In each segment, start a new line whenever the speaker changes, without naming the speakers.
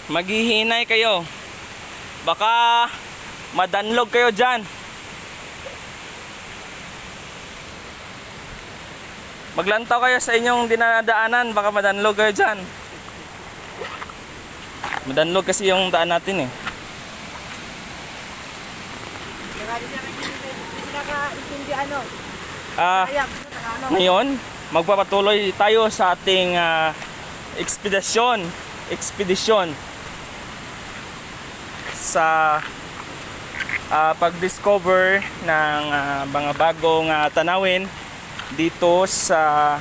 Maghihinay kayo. Baka madanlog kayo dyan. Maglantaw kayo sa inyong dinadaanan. Baka madanlog kayo dyan. Madanlog kasi yung daan natin eh. Ngayon, magpapatuloy tayo sa ating ekspedisyon sa pag-discover ng mga bagong tanawin dito sa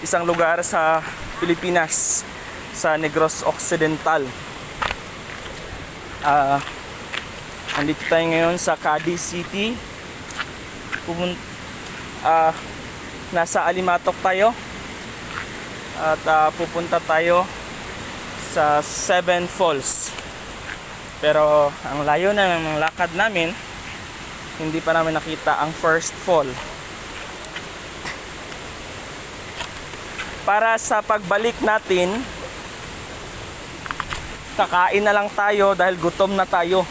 isang lugar sa Pilipinas, sa Negros Occidental. Andito tayo ngayon sa Cadiz City. Nasa Alimatok tayo at pupunta tayo sa Seven Falls. Pero ang layo na ng lakad namin, hindi pa namin nakita ang first fall. Para sa pagbalik natin, kakain na lang tayo dahil gutom na tayo.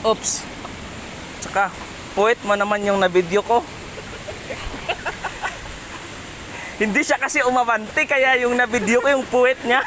Oops. Tsaka, puwet mo naman yung na-video ko. Hindi siya kasi umabante, kaya yung na-video ko yung puwet niya.